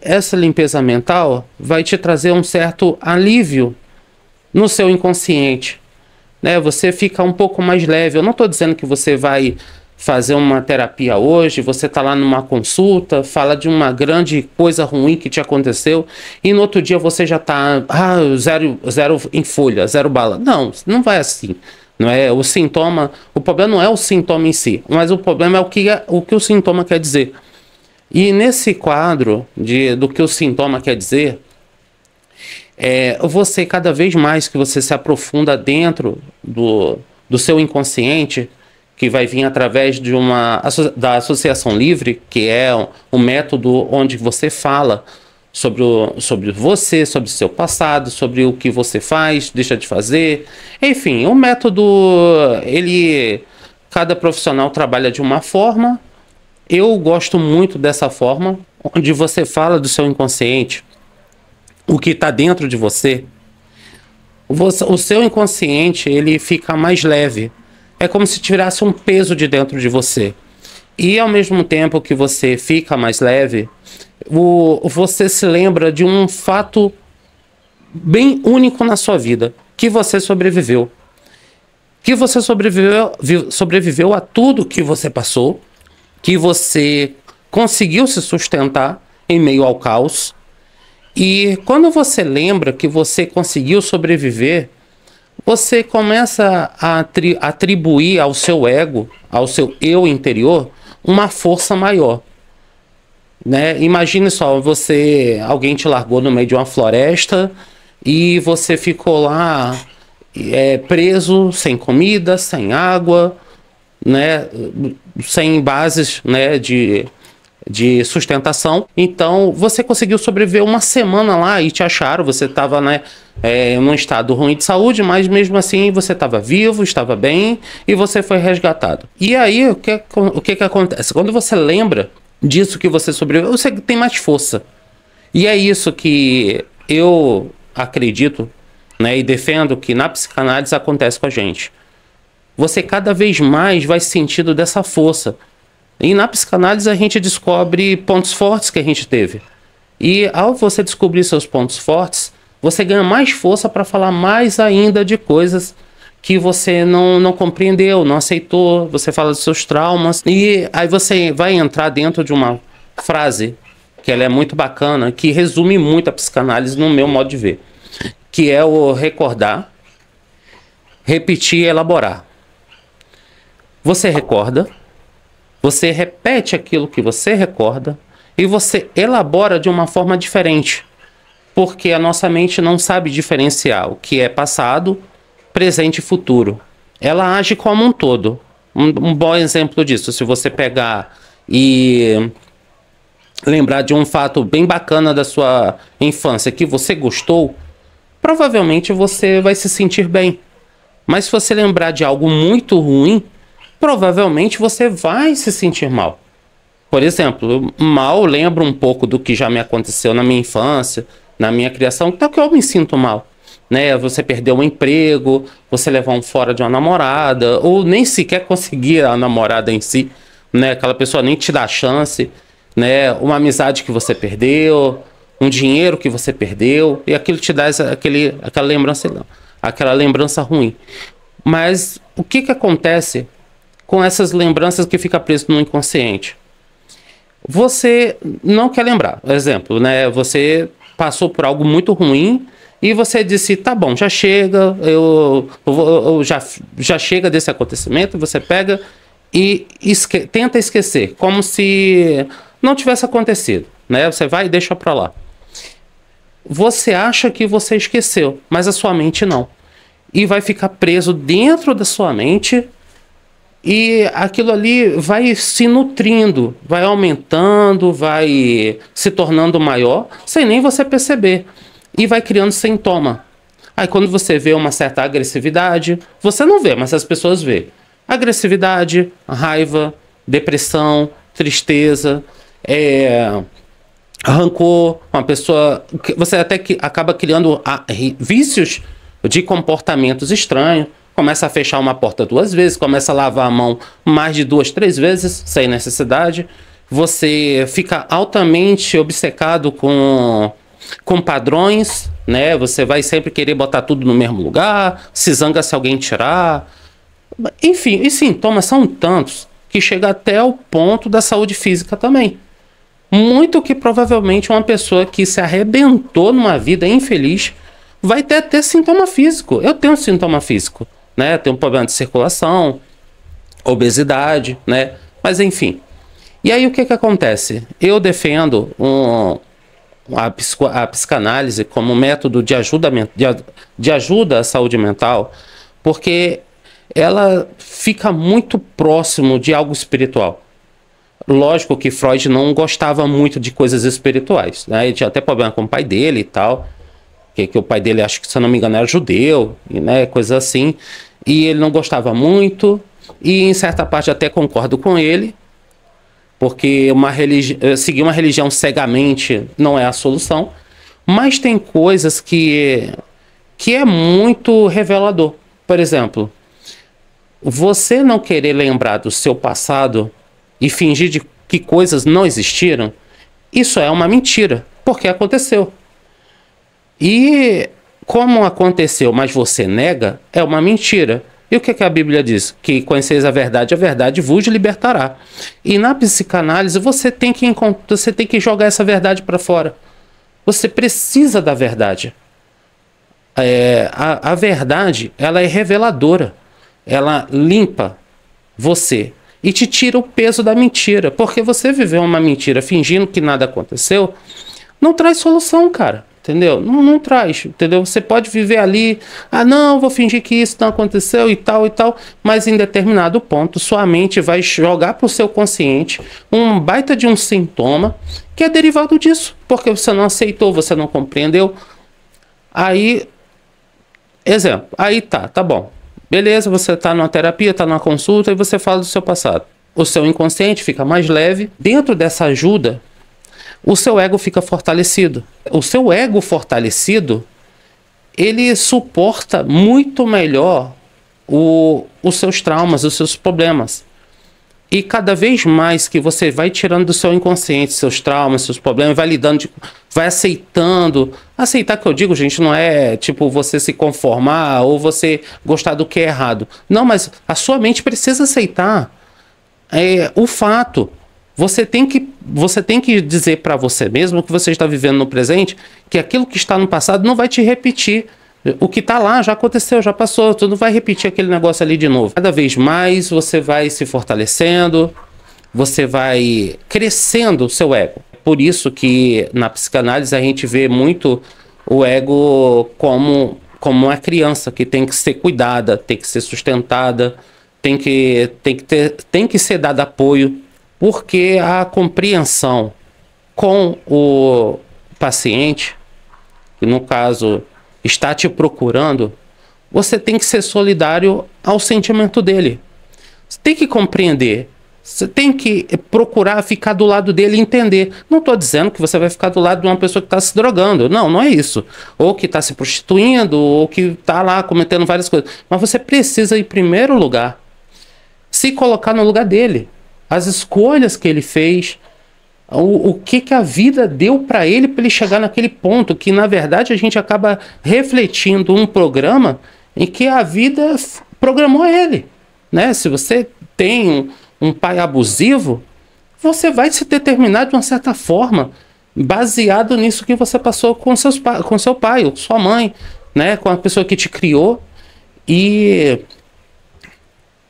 essa limpeza mental vai te trazer um certo alívio no seu inconsciente, né? Você fica um pouco mais leve. Eu não estou dizendo que você vai fazer uma terapia hoje, você está lá numa consulta, fala de uma grande coisa ruim que te aconteceu e no outro dia você já está zero em folha, zero bala. Não, não vai assim. Não é o sintoma, o problema não é o sintoma em si, mas o problema é o que o sintoma quer dizer. E nesse quadro do que o sintoma quer dizer, você, cada vez mais que você se aprofunda dentro do seu inconsciente, que vai vir através da associação livre, que é um método onde você fala sobre você, sobre o seu passado, sobre o que você faz, deixa de fazer. Enfim, o método, cada profissional trabalha de uma forma. Eu gosto muito dessa forma, onde você fala do seu inconsciente, o que está dentro de você. O seu inconsciente, ele fica mais leve. É como se tirasse um peso de dentro de você. E ao mesmo tempo que você fica mais leve, você se lembra de um fato bem único na sua vida, que você sobreviveu. Que você sobreviveu a tudo que você passou, que você conseguiu se sustentar em meio ao caos. E quando você lembra que você conseguiu sobreviver, você começa a atribuir ao seu ego, ao seu eu interior, uma força maior. Né? Imagine só, alguém te largou no meio de uma floresta e você ficou lá preso, sem comida, sem água, né? Sem bases, né, de sustentação. Então você conseguiu sobreviver uma semana lá e te acharam, você estava, né, num estado ruim de saúde, mas mesmo assim você estava vivo, estava bem e você foi resgatado. E aí o que acontece? Quando você lembra disso que você sobreviveu, você tem mais força. E é isso que eu acredito, né, e defendo que na psicanálise acontece com a gente. Você cada vez mais vai sentindo dessa força. E na psicanálise a gente descobre pontos fortes que a gente teve. E ao você descobrir seus pontos fortes, você ganha mais força para falar mais ainda de coisas que você não compreendeu, não aceitou. Você fala dos seus traumas. E aí você vai entrar dentro de uma frase que ela é muito bacana, que resume muito a psicanálise no meu modo de ver. Que é o recordar, repetir e elaborar. Você recorda, você repete aquilo que você recorda e você elabora de uma forma diferente. Porque a nossa mente não sabe diferenciar o que é passado, presente e futuro. Ela age como um todo. Um bom exemplo disso, se você pegar e lembrar de um fato bem bacana da sua infância que você gostou, provavelmente você vai se sentir bem. Mas se você lembrar de algo muito ruim, provavelmente você vai se sentir mal. Por exemplo, mal lembro um pouco do que já me aconteceu na minha infância, na minha criação, então que eu me sinto mal. Né? Você perdeu um emprego, você levar um fora de uma namorada, ou nem sequer conseguir a namorada em si, né? Aquela pessoa nem te dá chance, né? Uma amizade que você perdeu, um dinheiro que você perdeu, e aquilo te dá aquela lembrança ruim. Mas o que acontece com essas lembranças que fica preso no inconsciente? Você não quer lembrar. Por exemplo, né? Você passou por algo muito ruim e você disse, tá bom, já chega, já chega desse acontecimento. Você pega e tenta esquecer, como se não tivesse acontecido, né? Você vai e deixa pra lá. Você acha que você esqueceu, mas a sua mente não. E vai ficar preso dentro da sua mente. E aquilo ali vai se nutrindo, vai aumentando, vai se tornando maior, sem nem você perceber. E vai criando sintoma. Aí quando você vê uma certa agressividade, você não vê, mas as pessoas vê. Agressividade, raiva, depressão, tristeza, rancor, uma pessoa... Você até que acaba criando vícios de comportamentos estranhos. Começa a fechar uma porta 2 vezes, começa a lavar a mão mais de 2, 3 vezes, sem necessidade. você fica altamente obcecado com padrões, né? Você vai sempre querer botar tudo no mesmo lugar, se zanga se alguém tirar. Enfim, os sintomas são tantos que chega até o ponto da saúde física também. Muito que provavelmente uma pessoa que se arrebentou numa vida infeliz vai ter até sintoma físico. Eu tenho sintoma físico, né? Eu tenho um problema de circulação, obesidade, né? Mas enfim. E aí o que acontece? Eu defendo a psicanálise como método de ajuda à saúde mental, porque ela fica muito próximo de algo espiritual. Lógico que Freud não gostava muito de coisas espirituais, né? Ele tinha até problema com o pai dele e tal, que o pai dele, acho que se eu não me engano, era judeu, né? Coisa assim, e ele não gostava muito, e em certa parte até concordo com ele, porque seguir uma religião cegamente não é a solução, mas tem coisas que é muito revelador. Por exemplo, você não querer lembrar do seu passado e fingir de que coisas não existiram, isso é uma mentira, porque aconteceu. E como aconteceu, mas você nega, é uma mentira. E o que a Bíblia diz? Que conheceis a verdade vos libertará. E na psicanálise você tem que jogar essa verdade para fora. Você precisa da verdade. A verdade, ela é reveladora. Ela limpa você e te tira o peso da mentira. Porque você viveu uma mentira fingindo que nada aconteceu, não traz solução, cara. Entendeu? Não traz, entendeu? Você pode viver ali, não, vou fingir que isso não aconteceu e tal, mas em determinado ponto sua mente vai jogar para o seu consciente um baita de um sintoma que é derivado disso, porque você não aceitou, você não compreendeu. Aí, exemplo, aí tá bom. Beleza, você tá numa terapia, tá numa consulta e você fala do seu passado. O seu inconsciente fica mais leve. Dentro dessa ajuda, o seu ego fica fortalecido. O seu ego fortalecido, ele suporta muito melhor os seus traumas, os seus problemas. E cada vez mais que você vai tirando do seu inconsciente seus traumas, seus problemas, vai lidando, vai aceitando. Aceitar, que eu digo, gente, não é tipo você se conformar ou você gostar do que é errado. Não, mas a sua mente precisa aceitar o fato. Você tem que dizer para você mesmo que você está vivendo no presente, que aquilo que está no passado não vai te repetir. O que está lá já aconteceu, já passou, tu não vai repetir aquele negócio ali de novo. Cada vez mais você vai se fortalecendo, você vai crescendo o seu ego. Por isso que na psicanálise a gente vê muito o ego como uma criança que tem que ser cuidada, tem que ser sustentada, tem que ser dado apoio. Porque a compreensão com o paciente, que no caso está te procurando, você tem que ser solidário ao sentimento dele. Você tem que compreender, você tem que procurar ficar do lado dele e entender. Não estou dizendo que você vai ficar do lado de uma pessoa que está se drogando, não é isso. Ou que está se prostituindo, ou que está lá cometendo várias coisas. Mas você precisa, em primeiro lugar, se colocar no lugar dele. As escolhas que ele fez, o que a vida deu para ele chegar naquele ponto, que na verdade a gente acaba refletindo um programa em que a vida programou ele, né? Se você tem um pai abusivo, você vai se determinar de uma certa forma, baseado nisso que você passou com seu pai, ou sua mãe, né? Com a pessoa que te criou. E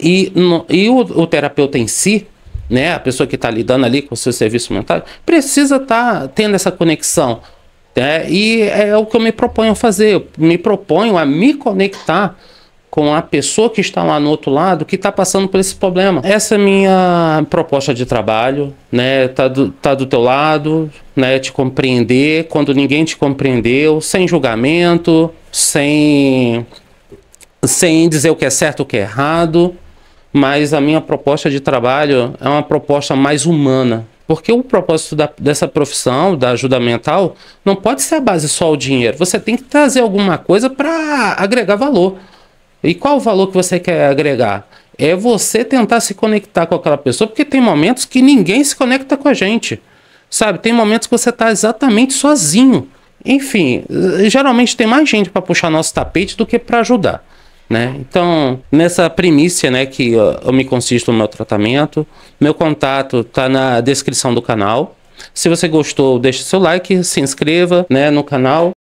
o terapeuta em si, né, a pessoa que está lidando ali com o seu serviço mental, precisa estar tendo essa conexão, né? E é o que eu me proponho a fazer. Eu me proponho a me conectar com a pessoa que está lá no outro lado, que está passando por esse problema. Essa é a minha proposta de trabalho, né? Tá do teu lado, né? Te compreender quando ninguém te compreendeu, sem julgamento, sem dizer o que é certo, o que é errado. Mas a minha proposta de trabalho é uma proposta mais humana. Porque o propósito dessa profissão, da ajuda mental, não pode ser a base só o dinheiro. Você tem que trazer alguma coisa para agregar valor. E qual o valor que você quer agregar? é você tentar se conectar com aquela pessoa, porque tem momentos que ninguém se conecta com a gente, sabe? Tem momentos que você tá exatamente sozinho. Enfim, geralmente tem mais gente para puxar nosso tapete do que para ajudar, né? Então, nessa primícia, né, que eu me consisto no meu tratamento, meu contato tá na descrição do canal. Se você gostou, deixe seu like, se inscreva, né, no canal.